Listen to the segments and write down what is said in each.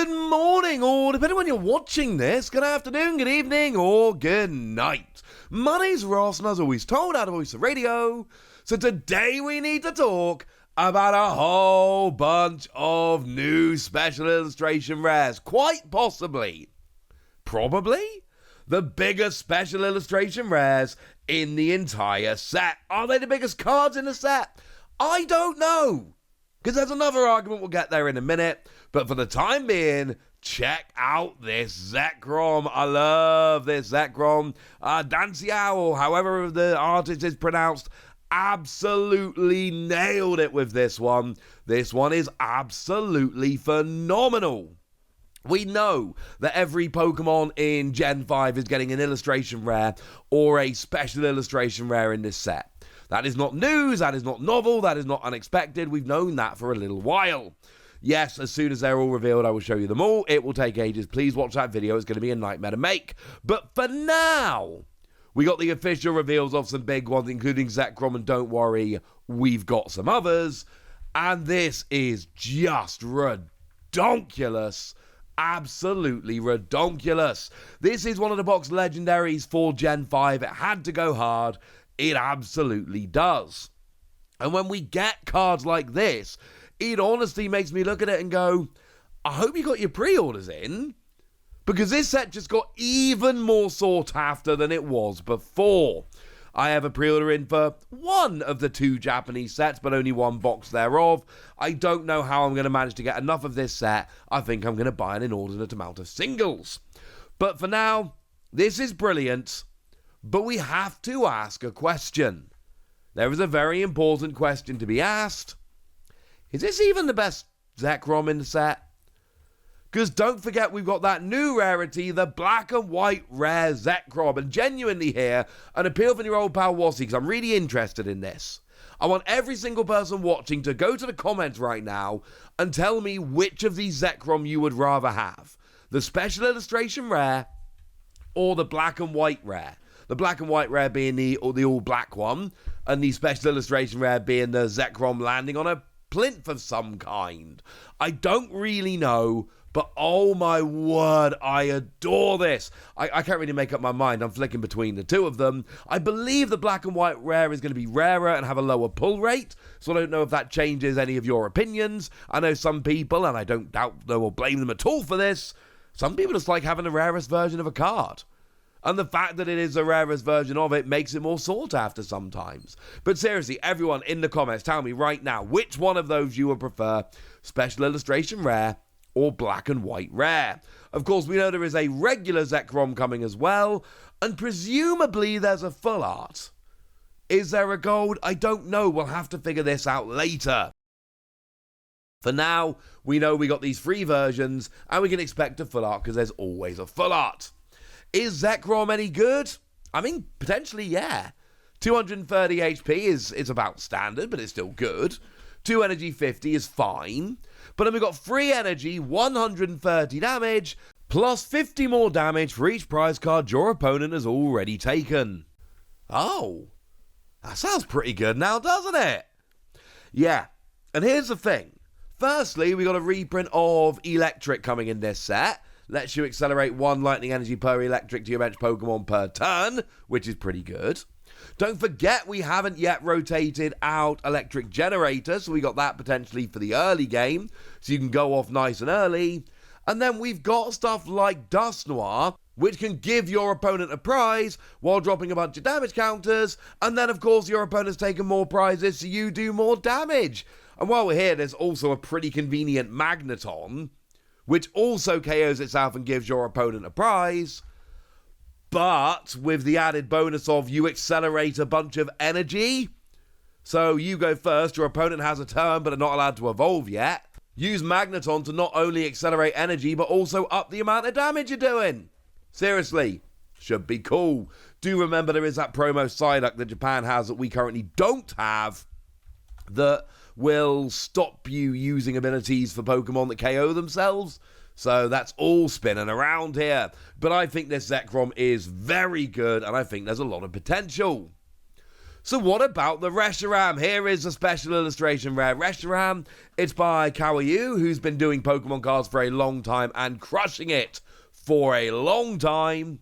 Good morning, or depending on when you're watching this, good afternoon, good evening, or good night. My name's Ross, and as always told out of Voice of Radio, so today we need to talk about a whole bunch of new special illustration rares. Quite possibly, probably, the biggest special illustration rares in the entire set. Are they the biggest cards in the set? I don't know, because there's another argument, we'll get there in a minute. But for the time being, check out this Zekrom. I love this Zekrom. Danciao, or however the artist is pronounced, absolutely nailed it with this one. This one is absolutely phenomenal. We know that every Pokemon in Gen 5 is getting an illustration rare or a special illustration rare in this set. That is not news, that is not novel, that is not unexpected. We've known that for a little while. Yes, as soon as they're all revealed, I will show you them all. It will take ages. Please watch that video. It's going to be a nightmare to make. But for now, we got the official reveals of some big ones, including Zekrom, and don't worry, we've got some others. And this is just redonkulous. Absolutely redonkulous. This is one of the box legendaries for Gen 5. It had to go hard. It absolutely does. And when we get cards like this, it honestly makes me look at it and go, I hope you got your pre-orders in, because this set just got even more sought after than it was before. I have a pre-order in for one of the two Japanese sets, but only one box thereof. I don't know how I'm going to manage to get enough of this set. I think I'm going to buy an inordinate amount of singles. But for now, this is brilliant, but we have to ask a question. There is a very important question to be asked. Is this even the best Zekrom in the set? Because don't forget, we've got that new rarity, the black and white rare Zekrom. And genuinely here, an appeal from your old pal Wassy, because I'm really interested in this. I want every single person watching to go to the comments right now and tell me which of these Zekrom you would rather have. The special illustration rare or the black and white rare. The black and white rare being the all black one, and the special illustration rare being the Zekrom landing on a plinth of some kind. I don't really know, but oh my word, I adore this. I can't really make up my mind. I'm flicking between the two of them. I believe the black and white rare is going to be rarer and have a lower pull rate, so I don't know if that changes any of your opinions. I know some people, and I don't doubt they will blame them at all for this, some people just like having the rarest version of a card. And the fact that it is the rarest version of it makes it more sought after sometimes. But seriously, everyone in the comments, tell me right now which one of those you would prefer, special illustration rare or black and white rare. Of course, we know there is a regular Zekrom coming as well, and presumably there's a full art. Is there a gold? I don't know. We'll have to figure this out later. For now, we know we got these free versions, and we can expect a full art because there's always a full art. Is Zekrom any good? I mean, potentially, yeah. 230 HP is about standard, but it's still good. 2 energy 50 is fine. But then we've got free energy, 130 damage, plus 50 more damage for each prize card your opponent has already taken. Oh, that sounds pretty good now, doesn't it? Yeah, and here's the thing. Firstly, we got a reprint of Electric coming in this set. Lets you accelerate 1 lightning energy per electric to your bench Pokemon per turn, which is pretty good. Don't forget, we haven't yet rotated out Electric Generator, so we got that potentially for the early game, so you can go off nice and early. And then we've got stuff like Dust Noir, which can give your opponent a prize while dropping a bunch of damage counters, and then of course your opponent's taking more prizes, so you do more damage. And while we're here, there's also a pretty convenient Magneton, which also KOs itself and gives your opponent a prize, but with the added bonus of you accelerate a bunch of energy. So you go first, your opponent has a turn but are not allowed to evolve yet. Use Magneton to not only accelerate energy, but also up the amount of damage you're doing. Seriously, should be cool. Do remember there is that promo Psyduck that Japan has that we currently don't have, that will stop you using abilities for Pokemon that KO themselves. So that's all spinning around here. But I think this Zekrom is very good, and I think there's a lot of potential. So what about the Reshiram? Here is a special illustration rare Reshiram. It's by Kawaii, who's been doing Pokemon cards for a long time and crushing it for a long time.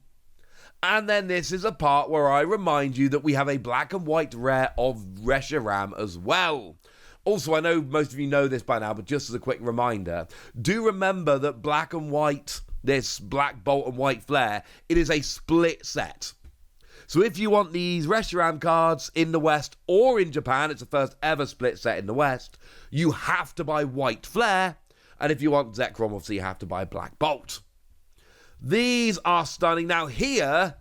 And then this is a part where I remind you that we have a black and white rare of Reshiram as well. Also, I know most of you know this by now, but just as a quick reminder, do remember that black and white, this black bolt and white flare, it is a split set. So if you want these Reshiram cards in the West or in Japan, it's the first ever split set in the West, you have to buy white flare. And if you want Zekrom, obviously you have to buy black bolt. These are stunning. Now here,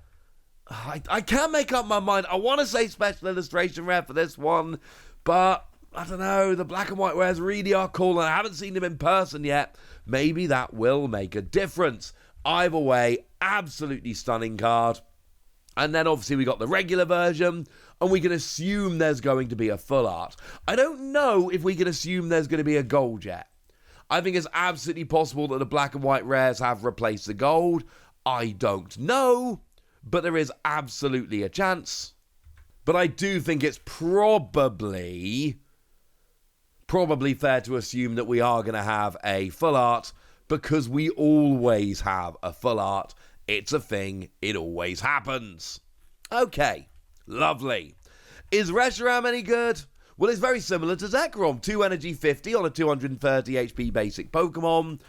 I can't make up my mind. I want to say special illustration rare for this one, but I don't know. The black and white rares really are cool, and I haven't seen them in person yet. Maybe that will make a difference. Either way, absolutely stunning card. And then obviously we got the regular version, and we can assume there's going to be a full art. I don't know if we can assume there's going to be a gold yet. I think it's absolutely possible that the black and white rares have replaced the gold. I don't know, but there is absolutely a chance. But I do think it's probably fair to assume that we are going to have a full art, because we always have a full art. It's a thing. It always happens. Okay, lovely. Is Reshiram any good? Well, it's very similar to Zekrom. 2 energy 50 on a 230 HP basic Pokemon.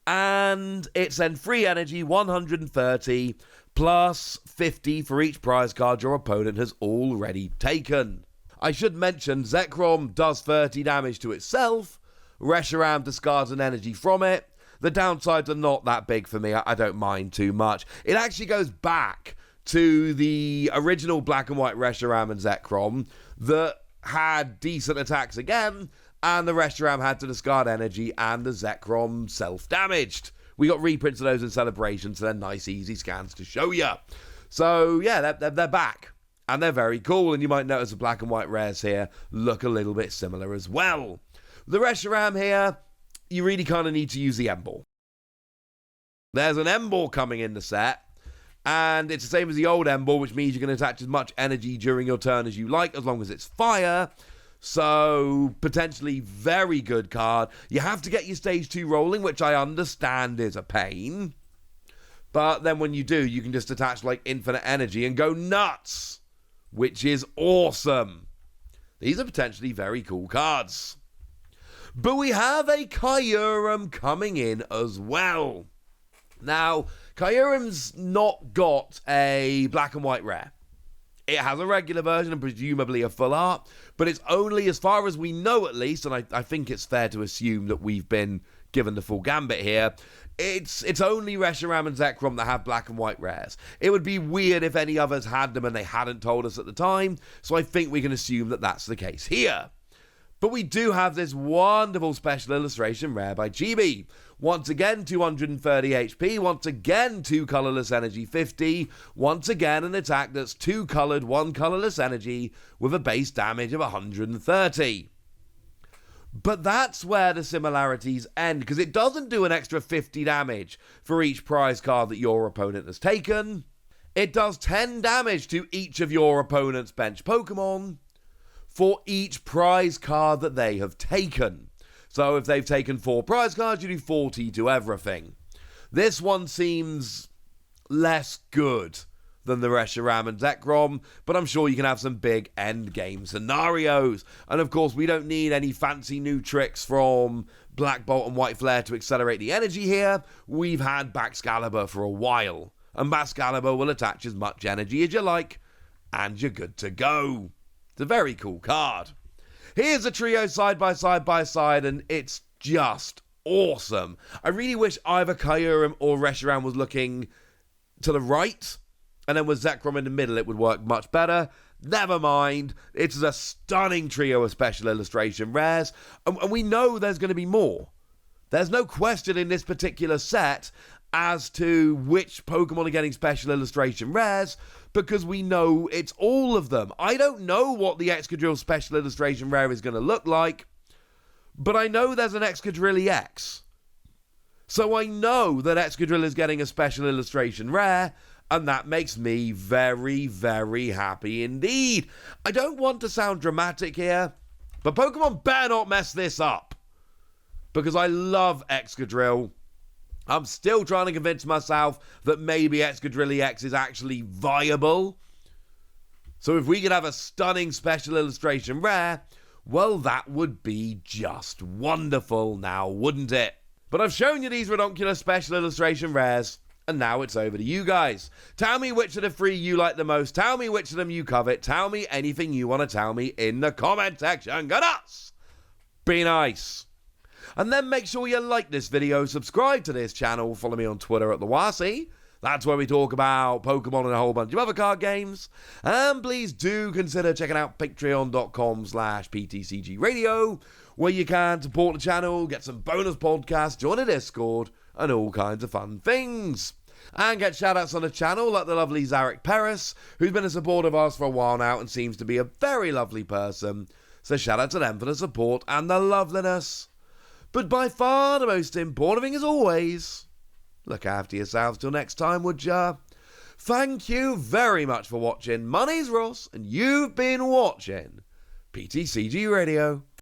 And it's then 3 energy 130 plus 50 for each prize card your opponent has already taken. I should mention Zekrom does 30 damage to itself. Reshiram discards an energy from it. The downsides are not that big for me. I don't mind too much. It actually goes back to the original black and white Reshiram and Zekrom that had decent attacks again, and the Reshiram had to discard energy, and the Zekrom self-damaged. We got reprints of those in Celebration, so they're nice, easy scans to show you. So, yeah, they're back, and they're very cool, and you might notice the black and white rares here look a little bit similar as well. The Reshiram here, you really kind of need to use the M-Ball. There's an M-Ball coming in the set, and it's the same as the old M-Ball, which means you can attach as much energy during your turn as you like, as long as it's fire. So, potentially very good card. You have to get your stage 2 rolling, which I understand is a pain. But then when you do, you can just attach like infinite energy and go nuts, which is awesome. These are potentially very cool cards. But we have a Kyurem coming in as well. Now, Kyurem's not got a black and white rare. It has a regular version and presumably a full art, but it's only, as far as we know at least, and I think it's fair to assume that we've been given the full gambit here, it's only Reshiram and Zekrom that have black and white rares. It would be weird if any others had them and they hadn't told us at the time, so I think we can assume that that's the case here. But we do have this wonderful special illustration rare by Chibi. Once again, 230 HP. Once again, 2 colorless energy 50. Once again, an attack that's 2 colored, 1 colorless energy with a base damage of 130. But that's where the similarities end, because it doesn't do an extra 50 damage for each prize card that your opponent has taken. It does 10 damage to each of your opponent's bench Pokemon for each prize card that they have taken. So if they've taken 4 prize cards, you do 40 to everything. This one seems less good than the Reshiram and Zekrom, but I'm sure you can have some big end game scenarios. And of course, we don't need any fancy new tricks from Black Bolt and White Flare to accelerate the energy here. We've had Baxcalibur for a while, and Baxcalibur will attach as much energy as you like, and you're good to go. It's a very cool card. Here's a trio side by side, and it's just awesome. I really wish either Kyurem or Reshiram was looking to the right, and then with Zekrom in the middle, it would work much better. Never mind. It's a stunning trio of special illustration rares, and we know there's going to be more. There's no question in this particular set as to which Pokemon are getting special illustration rares, because we know it's all of them. I don't know what the Excadrill special illustration rare is going to look like, but I know there's an Excadrill EX. So I know that Excadrill is getting a special illustration rare, And that makes me very, very happy indeed. I don't want to sound dramatic here, but Pokemon better not mess this up. Because I love Excadrill. I'm still trying to convince myself that maybe Excadrill EX is actually viable. So if we could have a stunning special illustration rare, well, that would be just wonderful now, wouldn't it? But I've shown you these redonkulous special illustration rares. And now it's over to you guys. Tell me which of the three you like the most. Tell me which of them you covet. Tell me anything you want to tell me in the comment section. Good us! Be nice. And then make sure you like this video, subscribe to this channel, follow me on Twitter at the Wasi. That's where we talk about Pokemon and a whole bunch of other card games. And please do consider checking out patreon.com/PTCG Radio, where you can support the channel, get some bonus podcasts, join a Discord, and all kinds of fun things. And get shout-outs on the channel like the lovely Zarek Paris, who's been a supporter of ours for a while now and seems to be a very lovely person. So shout out to them for the support and the loveliness. But by far the most important thing as always, look after yourselves till next time, would ya? Thank you very much for watching. My name's Ross, and you've been watching PTCG Radio.